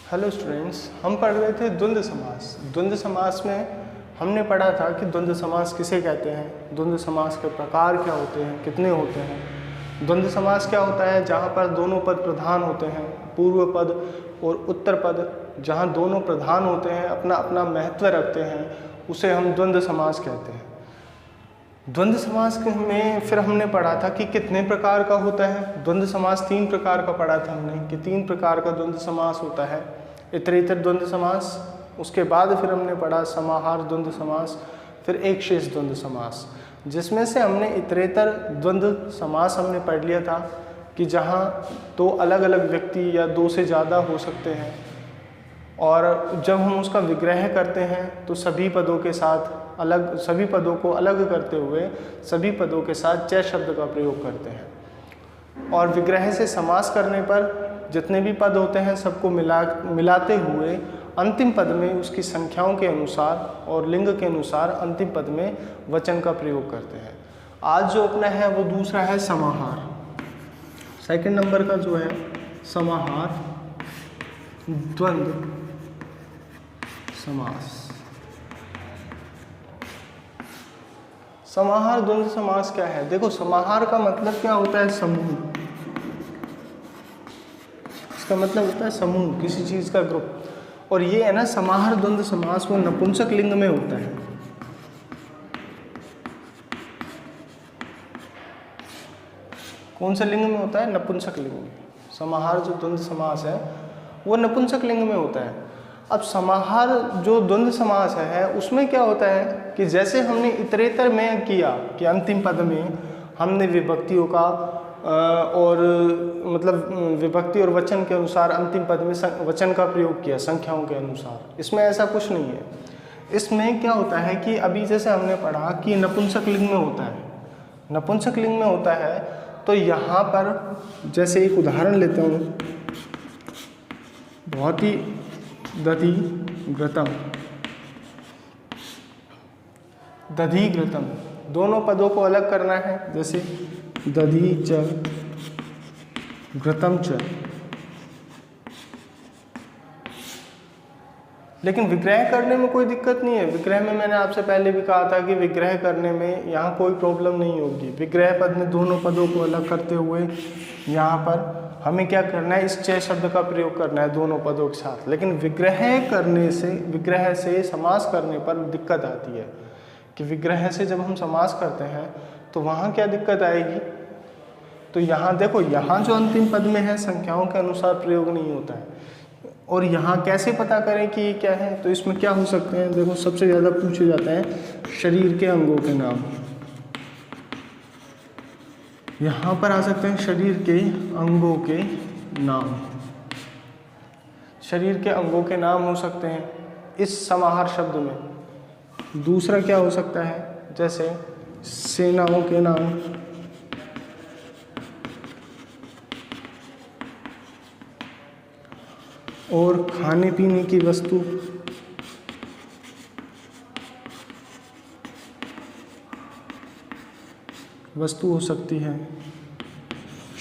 Hello students, हम पढ़ रहे थे द्वंद्व समास। द्वंद्व समास में हमने पढ़ा था कि द्वंद्व समास किसे कहते हैं, द्वंद्व समास के प्रकार क्या होते हैं, कितने होते हैं। द्वंद्व समास क्या होता है? जहाँ पर दोनों पद प्रधान होते हैं, पूर्व पद और उत्तर पद, जहाँ दोनों प्रधान होते हैं, अपना अपना महत्व रखते हैं, उसे हम द्वंद्व समास कहते हैं। द्वंद्व समास में फिर हमने पढ़ा था कि कितने प्रकार का होता है। द्वंद्व समास 3 प्रकार का पढ़ा था हमने कि 3 प्रकार का द्वंद्व समास होता है। इतरेतर द्वंद्व समास, उसके बाद फिर हमने पढ़ा समाहार द्वंद्व समास, फिर एक शेष द्वंद्व समास, जिसमें से हमने इतरेतर द्वंद्व समास हमने पढ़ लिया था कि जहाँ 2 अलग अलग व्यक्ति या 2 से ज़्यादा हो सकते हैं, और जब हम उसका विग्रह करते हैं तो सभी पदों के साथ सभी पदों को अलग करते हुए सभी पदों के साथ च शब्द का प्रयोग करते हैं। और विग्रह से समास करने पर जितने भी पद होते हैं सबको मिलाते हुए अंतिम पद में उसकी संख्याओं के अनुसार और लिंग के अनुसार अंतिम पद में वचन का प्रयोग करते हैं। आज जो अपना है वो दूसरा है समाहार। सेकंड नंबर का जो है समाहार द्वंद्व समास। समाहार द्वंद्व समास क्या है? देखो, समाहार का मतलब क्या होता है? समूह। इसका मतलब होता है समूह, किसी चीज का ग्रुप। और ये है ना, समाहार द्वंद्व समास वो नपुंसक लिंग में होता है। कौन से लिंग में होता है? नपुंसक लिंग में। समाहार जो द्वंद्व समास है वो नपुंसक लिंग में होता है। अब समाहार जो द्वंद्व समास है उसमें क्या होता है कि जैसे हमने इतरेतर में किया कि अंतिम पद में हमने विभक्तियों का और मतलब विभक्ति और वचन के अनुसार अंतिम पद में वचन का प्रयोग किया संख्याओं के अनुसार। इसमें ऐसा कुछ नहीं है। इसमें क्या होता है कि अभी जैसे हमने पढ़ा कि नपुंसक लिंग में होता है, नपुंसक लिंग में होता है, तो यहाँ पर जैसे एक उदाहरण लेते हूँ, बहुत ही दधिघृतम, दधिघृतम, दोनों पदों को अलग करना है, जैसे दधि च घृतम च। लेकिन विग्रह करने में कोई दिक्कत नहीं है। विग्रह में मैंने आपसे पहले भी कहा था कि विग्रह करने में यहाँ कोई प्रॉब्लम नहीं होगी। विग्रह पद में दोनों पदों को अलग करते हुए यहाँ पर हमें क्या करना है? इस च शब्द का प्रयोग करना है दोनों पदों के साथ। लेकिन विग्रह से समास करने पर दिक्कत आती है कि विग्रह से जब हम समास करते हैं तो वहाँ क्या दिक्कत आएगी? तो यहाँ देखो, यहाँ जो अंतिम पद में है संख्याओं के अनुसार प्रयोग नहीं होता है। और यहाँ कैसे पता करें कि क्या है? तो इसमें क्या हो सकते हैं? देखो, सबसे ज़्यादा पूछे जाते हैं शरीर के अंगों के नाम। यहाँ पर आ सकते हैं शरीर के अंगों के नाम। शरीर के अंगों के नाम हो सकते हैं इस समाहार शब्द में। दूसरा क्या हो सकता है? जैसे सेनाओं के नाम, और खाने पीने की वस्तु, हो सकती है।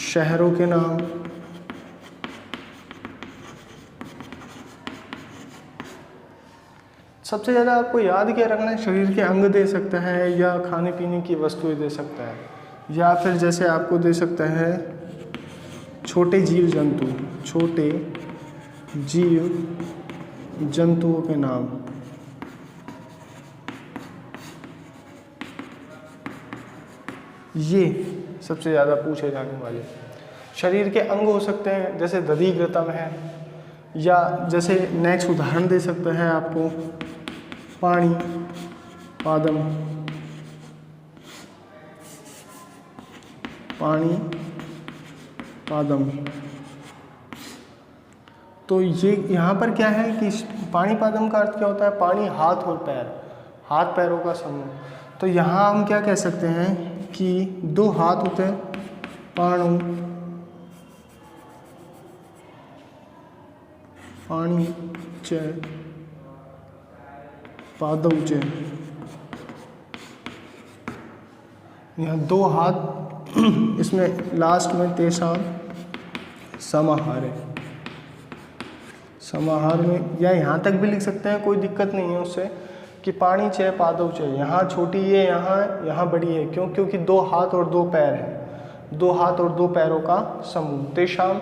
शहरों के नाम, सबसे ज़्यादा आपको याद क्या रखना है? शरीर के अंग दे सकता है या खाने पीने की वस्तुएं दे सकता है, या फिर जैसे आपको दे सकता है छोटे जीव जंतु, छोटे जीव जंतुओं के नाम। ये सबसे ज़्यादा पूछे जाने वाले शरीर के अंग हो सकते हैं, जैसे दधिघृतम है, या जैसे नेक्स्ट उदाहरण दे सकता है आपको पाणी पादम, पाणी पादम। तो ये यहाँ पर क्या है कि पाणी पादम का अर्थ क्या होता है? पाणी हाथ और पैर, हाथ पैरों का समूह। तो यहाँ हम क्या कह सकते हैं कि 2 हाथ होते हैं, पाणु, पाणी च पादौ च। यहाँ 2 हाथ, इसमें लास्ट में तेषां समाहारे, समाहार में, या यहाँ तक भी लिख सकते हैं, कोई दिक्कत नहीं है उससे, कि पाणी च पादौ च, यहाँ छोटी है, यहाँ बड़ी है। क्यों? क्योंकि 2 हाथ और 2 पैर हैं, 2 हाथ और 2 पैरों का समूह, तेषाम,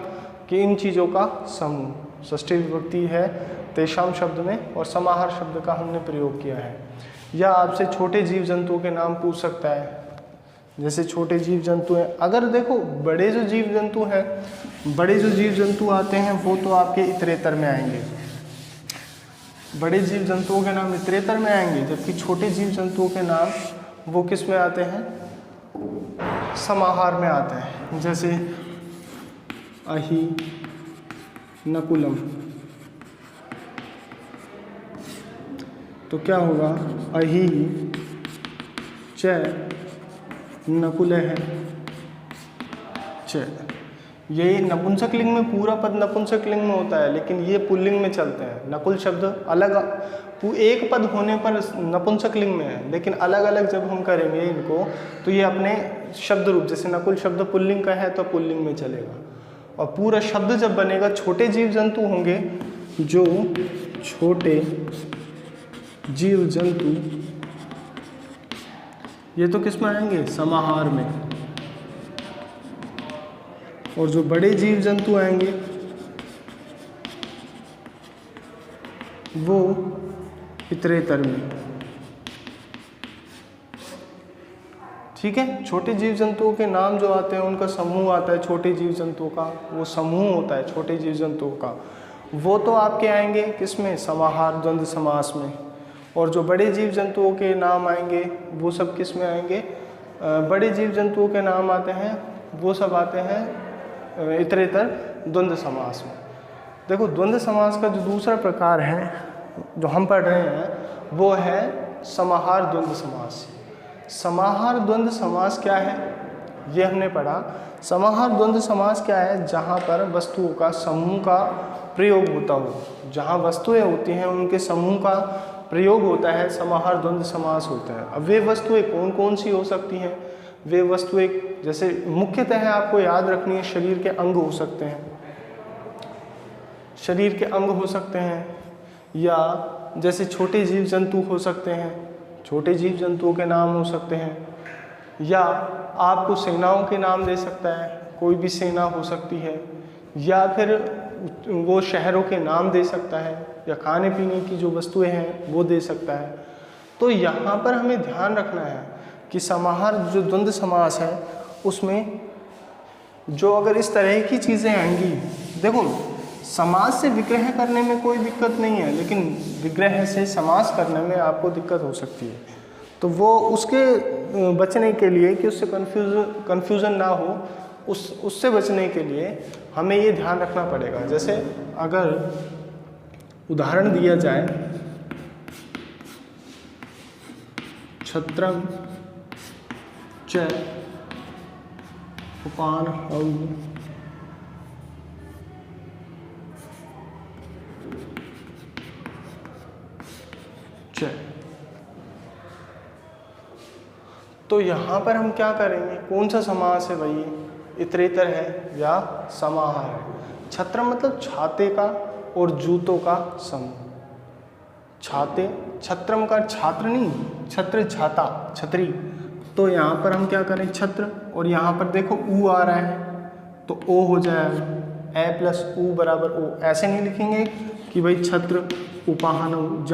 कि इन चीज़ों का समूह। षष्ठी विभक्ति है तेषाम शब्द में, और समाहार शब्द का हमने प्रयोग किया है। या आपसे छोटे जीव जंतुओं के नाम पूछ सकता है, जैसे छोटे जीव जंतु हैं। अगर देखो बड़े जो जीव जंतु हैं, बड़े जो जीव जंतु आते हैं वो तो आपके इतरेतर में आएंगे, बड़े जीव जंतुओं के नाम इतरेतर में आएंगे, जबकि छोटे जीव जंतुओं के नाम वो किस में आते हैं? समाहार में आते हैं। जैसे अहि, नकुलम, तो क्या होगा? अहि च नकुलः च। ये नपुंसक लिंग में पूरा पद नपुंसक लिंग में होता है, लेकिन ये पुल्लिंग में चलते हैं। नकुल शब्द अलग, एक पद होने पर नपुंसक लिंग में है, लेकिन अलग अलग जब हम करेंगे इनको तो ये अपने शब्द रूप, जैसे नकुल शब्द पुल्लिंग का है तो पुल्लिंग में चलेगा। और पूरा शब्द जब बनेगा, छोटे जीव जंतु होंगे, जो छोटे जीव जंतु, ये तो किस में आएंगे? समाहार में। और जो बड़े जीव जंतु आएंगे वो इतरेतर में। ठीक है, छोटे जीव जंतुओं के नाम जो आते हैं उनका समूह आता है, छोटे जीव जंतुओं का वो समूह होता है छोटे जीव जंतुओं का, वो तो आपके आएंगे किसमें? समाहार द्वंद्व समास में। और जो बड़े जीव जंतुओं के नाम आएंगे वो सब किस में आएंगे? बड़े जीव जंतुओं के नाम आते हैं वो सब आते हैं इतरेतर द्वंद्व समास में। देखो द्वंद्व समास का जो दूसरा प्रकार है जो हम पढ़ रहे हैं वो है समाहार द्वंद्व समास। समाहार द्वंद्व समास क्या है ये हमने पढ़ा। समाहार द्वंद्व समास क्या है? जहाँ पर वस्तुओं का समूह का प्रयोग होता हो, जहाँ वस्तुएं होती हैं उनके समूह का प्रयोग होता है, समाहार द्वंद्व समास होता है। अब वे वस्तुएं कौन कौन सी हो सकती हैं? वे वस्तुएं जैसे मुख्यतः आपको याद रखनी है, शरीर के अंग हो सकते हैं, शरीर के अंग हो सकते हैं, या जैसे छोटे जीव जंतु हो सकते हैं, छोटे जीव जंतुओं के नाम हो सकते हैं, या आपको सेनाओं के नाम दे सकता है, कोई भी सेना हो सकती है, या फिर वो शहरों के नाम दे सकता है, या खाने पीने की जो वस्तुएं हैं वो दे सकता है। तो यहाँ पर हमें ध्यान रखना है कि समाहार जो द्वंद्व समास है उसमें जो अगर इस तरह की चीज़ें आएंगी, देखो समास से विग्रह करने में कोई दिक्कत नहीं है, लेकिन विग्रह से समास करने में आपको दिक्कत हो सकती है। तो वो उसके बचने के लिए कि उससे कन्फ्यूज़न ना हो, उससे बचने के लिए हमें ये ध्यान रखना पड़ेगा। जैसे अगर उदाहरण दिया जाए, छत्रम च उपान च, तो यहाँ पर हम क्या करेंगे? कौन सा समास है भाई? इतरेतर है या समाहार है? छत्रम मतलब छाते का और जूतों का समूह। छाते, छत्रम का छात्र नहीं, छत्र छाता, छतरी। तो यहाँ पर हम क्या करें? छत्र, और यहाँ पर देखो ऊ आ रहा है तो ओ हो जाएगा, ए प्लस ऊ बराबर ओ। ऐसे नहीं लिखेंगे कि भाई छत्र उपाहन,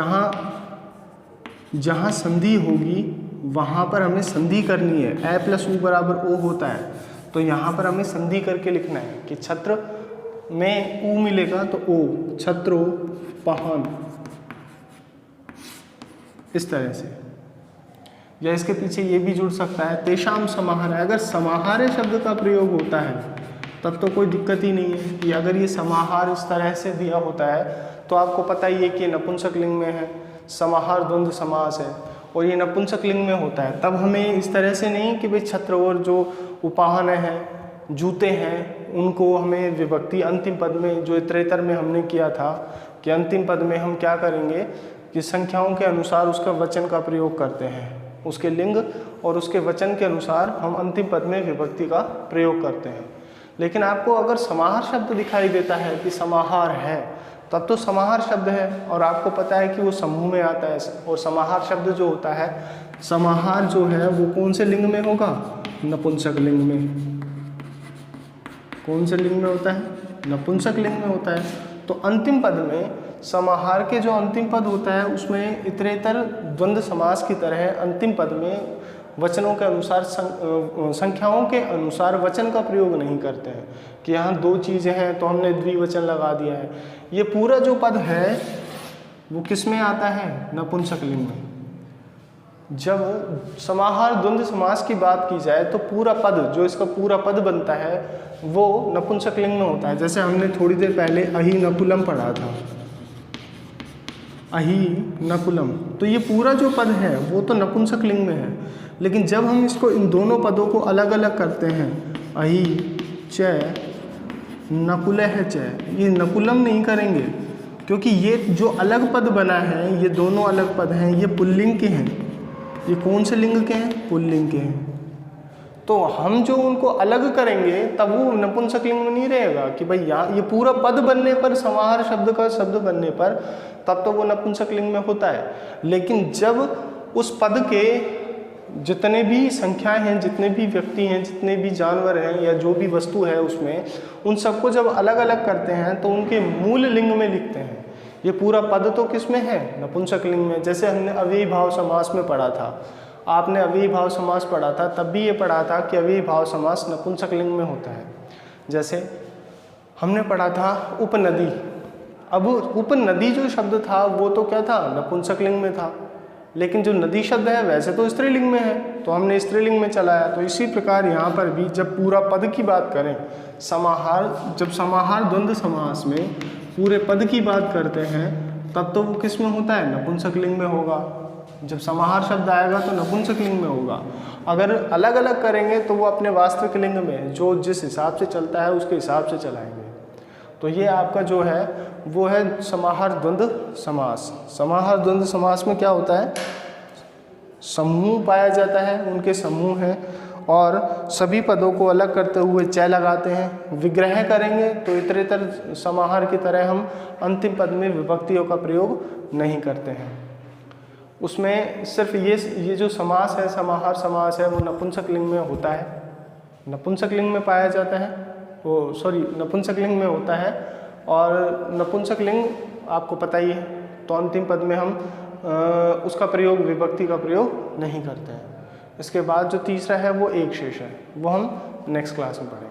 जहाँ संधि होगी वहाँ पर हमें संधि करनी है। ए प्लस ऊ बराबर ओ होता है, तो यहाँ पर हमें संधि करके लिखना है कि छत्र में ऊ मिलेगा तो ओ, छत्रोपहन, इस तरह से। या इसके पीछे ये भी जुड़ सकता है तेषाम समाहार है। अगर समाहार शब्द का प्रयोग होता है तब तो कोई दिक्कत ही नहीं है कि अगर ये समाहार इस तरह से दिया होता है तो आपको पता ही है कि नपुंसक लिंग में है, समाहार द्वंद्व समास है और ये नपुंसक लिंग में होता है। तब हमें इस तरह से नहीं कि भाई छत्र और जो उपाहन है, जूते हैं, उनको हमें विभक्ति अंतिम पद में जो इतरेतर में हमने किया था कि अंतिम पद में हम क्या करेंगे कि संख्याओं के अनुसार उसका वचन का प्रयोग करते हैं, उसके लिंग और उसके वचन के अनुसार हम अंतिम पद में विभक्ति का प्रयोग करते हैं। लेकिन आपको अगर समाहार शब्द दिखाई देता है कि समाहार है तब तो समाहार शब्द है, और आपको पता है कि वो समूह में आता है। और समाहार शब्द जो होता है, समाहार जो है वो कौन से लिंग में होगा? नपुंसक लिंग में। कौन से लिंग में होता है? नपुंसक लिंग में होता है। तो अंतिम पद में, समाहार के जो अंतिम पद होता है उसमें इतरेतर द्वंद्व समास की तरह अंतिम पद में वचनों के अनुसार संख्याओं के अनुसार वचन का प्रयोग नहीं करते हैं कि यहाँ दो चीज़ें हैं तो हमने द्विवचन लगा दिया है। ये पूरा जो पद है वो किस में आता है? नपुंसक लिंग में। जब समाहार द्वंद्व समास की बात की जाए तो पूरा पद, जो इसका पूरा पद बनता है वो नपुंसक लिंग में होता है। जैसे हमने थोड़ी देर पहले अहि नकुलम पढ़ा था, अहि नकुलम, तो ये पूरा जो पद है वो तो नपुंसक लिंग में है। लेकिन जब हम इसको, इन दोनों पदों को अलग अलग करते हैं, अहि च नकुलह च, ये नकुलम नहीं करेंगे क्योंकि ये जो अलग पद बना है, ये दोनों अलग पद हैं, ये पुल्लिंग के हैं। ये कौन से लिंग के हैं? पुल्लिंग के हैं। तो हम जो उनको अलग करेंगे तब वो नपुंसक लिंग में नहीं रहेगा कि भाई यहाँ ये पूरा पद बनने पर, समाहार शब्द का शब्द बनने पर तब तो वो नपुंसक लिंग में होता है। लेकिन जब उस पद के जितने भी संख्याएं हैं, जितने भी व्यक्ति हैं, जितने भी जानवर हैं या जो भी वस्तु है उसमें, उन सबको जब अलग अलग करते हैं तो उनके मूल लिंग में लिखते हैं। ये पूरा पद तो किस में है? नपुंसक लिंग में। जैसे हमने अव्ययी भाव समास में पढ़ा था, आपने अव्ययी भाव समास पढ़ा था, तब भी ये पढ़ा था कि अव्ययी भाव समास नपुंसक लिंग में होता है। जैसे हमने पढ़ा था उपनदी। अब उपनदी जो शब्द था वो तो क्या था? नपुंसक लिंग में था। लेकिन जो नदी शब्द है वैसे तो स्त्रीलिंग में है, तो हमने स्त्रीलिंग में चलाया। तो इसी प्रकार यहाँ पर भी जब पूरा पद की बात करें, समाहार, जब समाहार द्वंद्व समास में पूरे पद की बात करते हैं तब तो वो किस में होता है? नपुंसक लिंग में होगा। जब समाहार शब्द आएगा तो नपुंसक लिंग में होगा। अगर अलग अलग करेंगे तो वो अपने वास्तविक लिंग में, जो जिस हिसाब से चलता है उसके हिसाब से चलाएंगे। तो ये आपका जो है वो है समाहार द्वंद्व समास। समाहार द्वंद्व समास में क्या होता है? समूह पाया जाता है, उनके समूह हैं और सभी पदों को अलग करते हुए च लगाते हैं। विग्रह करेंगे तो इतरेतर समाहार की तरह हम अंतिम पद में विभक्तियों का प्रयोग नहीं करते हैं। उसमें सिर्फ ये जो समास है, समाहार समास है, वो नपुंसक लिंग में होता है, नपुंसक लिंग में पाया जाता है, नपुंसक लिंग में होता है। और नपुंसक लिंग आपको पता ही है, तो अंतिम पद में हम उसका प्रयोग, विभक्ति का प्रयोग नहीं करते हैं। इसके बाद जो तीसरा है वो एक शेष है, वो हम नेक्स्ट क्लास में पढ़ेंगे।